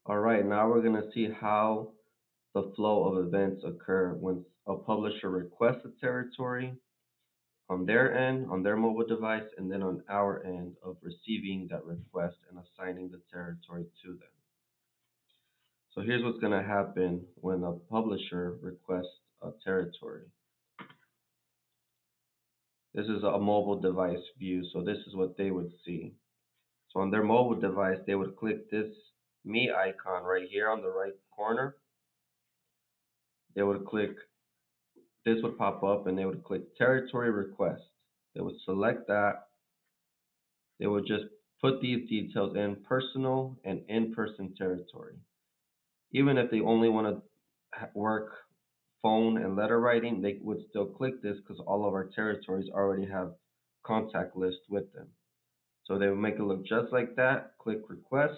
All right, now we're going to see how the flow of events occur when a publisher requests a territory on their end, on their mobile device, and then on our end of receiving that request and assigning the territory to them. So here's what's going to happen when a publisher requests a territory. This is a mobile device view, so this is what they would see. So on their mobile device, they would click this me icon right here on the right corner. They would click, this would pop up and they would click territory request. They would select that. They would just put these details in personal and in-person territory. Even if they only want to work phone and letter writing, they would still click this because all of our territories already have contact lists with them. So they would make it look just like that. Click request.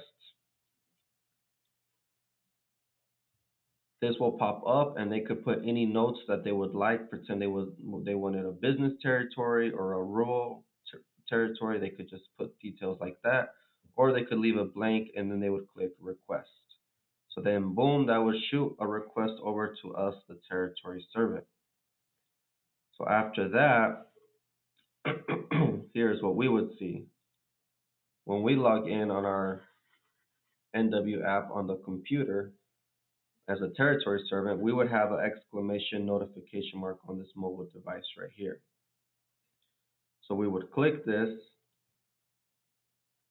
This will pop up and they could put any notes that they would like. Pretend they wanted a business territory or a rural territory. They could just put details like that, or they could leave it blank and then they would click request. So then boom, that would shoot a request over to us, the territory servant. So after that, here's what we would see. When we log in on our NW app on the computer as a territory servant, we would have an exclamation notification mark on this mobile device right here. So we would click this.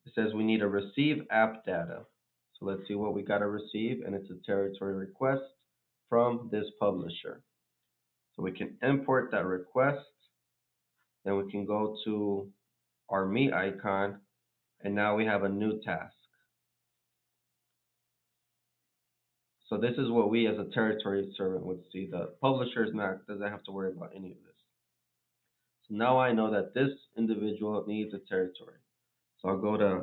It says we need to receive app data. So let's see what we got to receive, and it's a territory request from this publisher. So we can import that request, then we can go to our me icon, and now we have a new task. So this is what we as a territory servant would see. The publisher doesn't have to worry about any of this. So now I know that this individual needs a territory. So I'll go to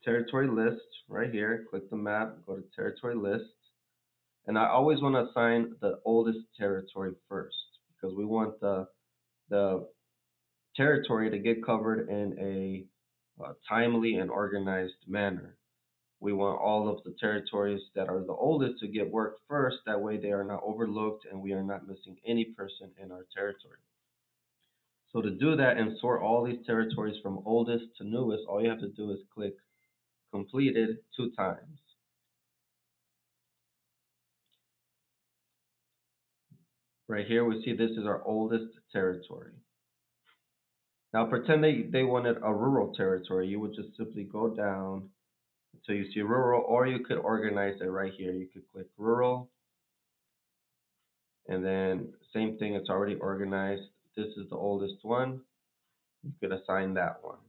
territory list right here, click the map, go to territory list, and I always want to assign the oldest territory first because we want the territory to get covered in a timely and organized manner. We want all of the territories that are the oldest to get worked first. That way they are not overlooked and we are not missing any person in our territory. So to do that and sort all these territories from oldest to newest, all you have to do is click completed 2 times. Right here we see this is our oldest territory. Now pretend they wanted a rural territory. You would just simply go down until you see rural, or you could organize it right here. You could click rural, and then same thing, it's already organized. This is the oldest one. You could assign that one.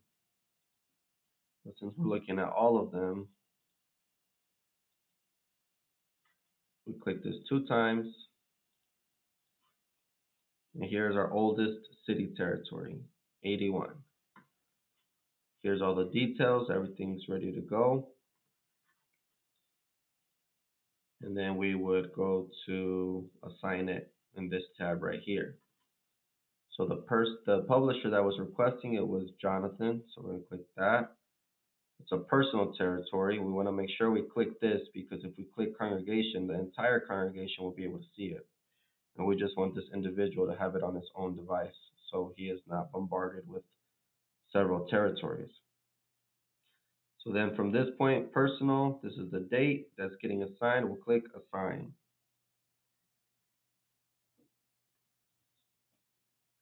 But since we're looking at all of them, we click this 2 times, and here's our oldest city territory, 81. Here's all the details, everything's ready to go. And then we would go to assign it in this tab right here. So the publisher that was requesting it was Jonathan, so we're going to click that. It's a personal territory. We want to make sure we click this because if we click congregation, the entire congregation will be able to see it. And we just want this individual to have it on his own device so he is not bombarded with several territories. So then from this point, personal, this is the date that's getting assigned. We'll click assign.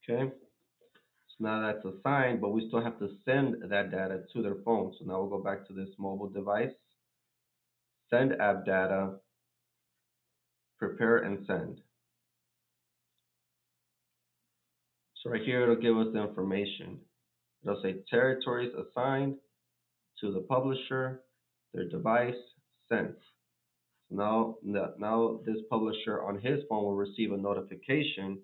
Okay. So now that's assigned, but we still have to send that data to their phone. So now we'll go back to this mobile device, send app data, prepare and send. So right here, it'll give us the information. It'll say territories assigned to the publisher, their device, sent. So now this publisher on his phone will receive a notification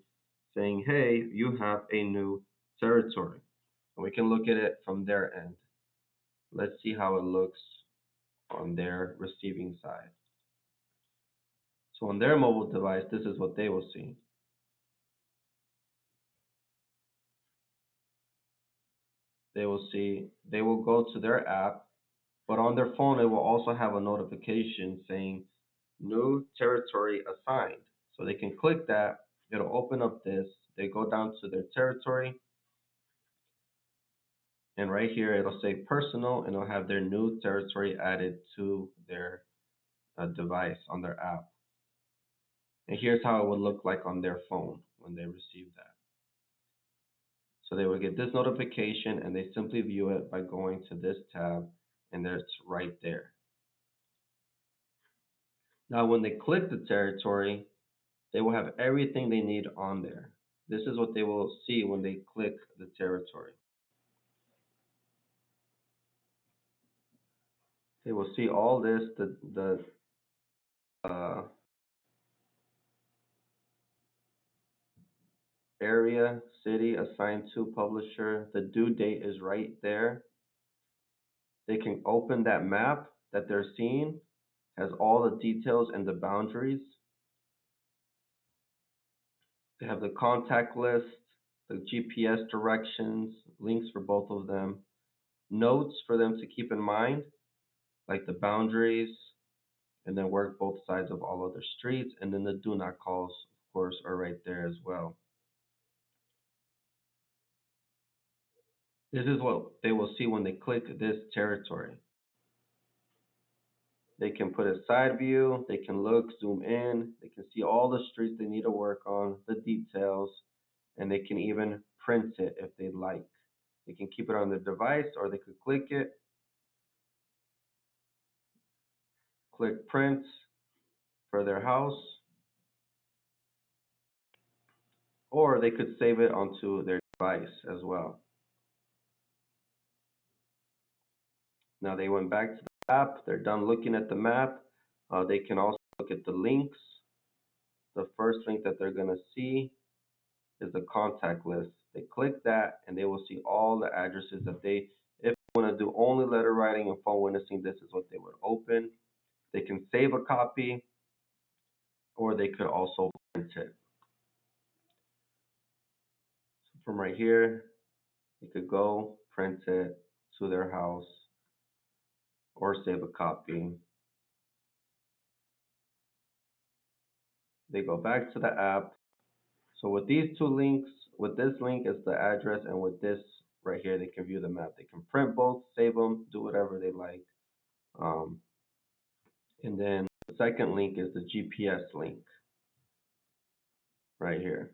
saying, hey, you have a new territory. And we can look at it from their end. Let's see how it looks on their receiving side. So on their mobile device, this is what they will see. They will go to their app, But on their phone, it will also have a notification saying new territory assigned. So they can click that, it'll open up this, they go down to their territory, and right here it'll say personal, and it'll have their new territory added to their device on their app. And here's how it would look like on their phone when they receive that. So they would get this notification and they simply view it by going to this tab, and it's right there. Now when they click the territory, they will have everything they need on there. This is what they will see when they click the territory. They will see all this, the area, city assigned to publisher. The due date is right there. They can open that map that they're seeing, has all the details and the boundaries. They have the contact list, the GPS directions, links for both of them, notes for them to keep in mind, like the boundaries, and then work both sides of all other streets. And then the do not calls, of course, are right there as well. This is what they will see when they click this territory. They can put a side view, they can look, zoom in, they can see all the streets they need to work on, the details, and they can even print it if they'd like. They can keep it on their device or they could click it, click print for their house, or they could save it onto their device as well. Now they went back to the app, they're done looking at the map. They can also look at the links. The first link that they're going to see is the contact list. They click that and they will see all the addresses that if they want to do only letter writing and phone witnessing, this is what they would open. They can save a copy or they could also print it. So from right here, they could go print it to their house or save a copy. They go back to the app. So with these two links, with this link is the address, and with this right here, they can view the map. They can print both, save them, do whatever they like. Um, and then the second link is the GPS link right here.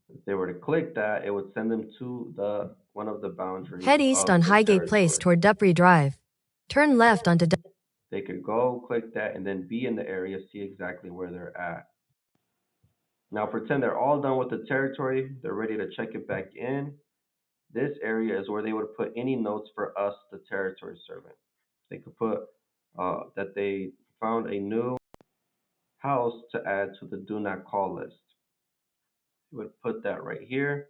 If they were to click that, it would send them to the one of the boundaries Head east of on the Highgate Place territory. toward Dupree Drive. Turn left onto They could go click that and then be in the area, see exactly where they're at. Now pretend they're all done with the territory, they're ready to check it back in. This area is where they would put any notes for us, the territory servant. They could put that they found a new house to add to the do not call list. They would put that right here.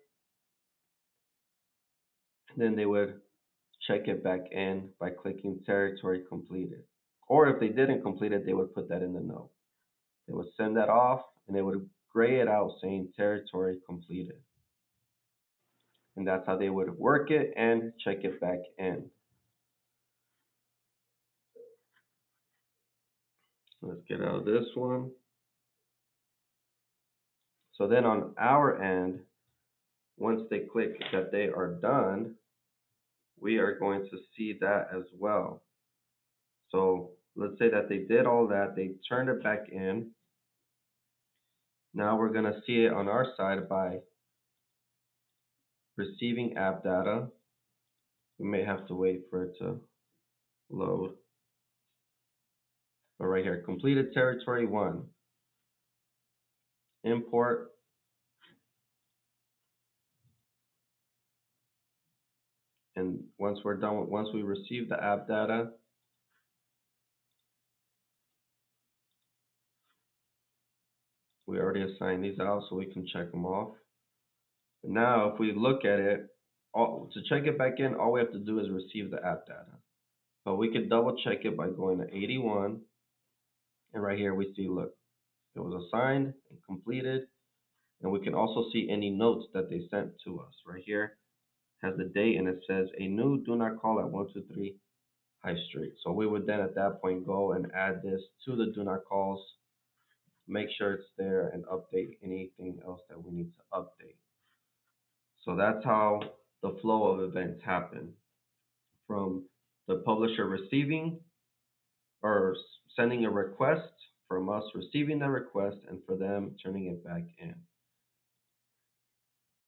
And then they would check it back in by clicking territory completed. Or if they didn't complete it, they would put that in the note. They would send that off and they would gray it out saying territory completed. And that's how they would work it and check it back in. Let's get out of this one. So then on our end, once they click that they are done, we are going to see that as well. So let's say that they did all that, they turned it back in. Now we're going to see it on our side by receiving app data. We may have to wait for it to load. But right here, completed territory 1. Import. And once we're done, once we receive the app data, we already assigned these out so we can check them off. Now, if we look at it, to check it back in, all we have to do is receive the app data. But we could double check it by going to 81. And right here we see, look, it was assigned and completed. And we can also see any notes that they sent to us right here. has the date, and it says a new do not call at 123 High Street. So we would then at that point go and add this to the do not calls, make sure it's there, and update anything else that we need to update. So that's how the flow of events happen, from the publisher receiving or sending a request, from us receiving the request, and for them turning it back in.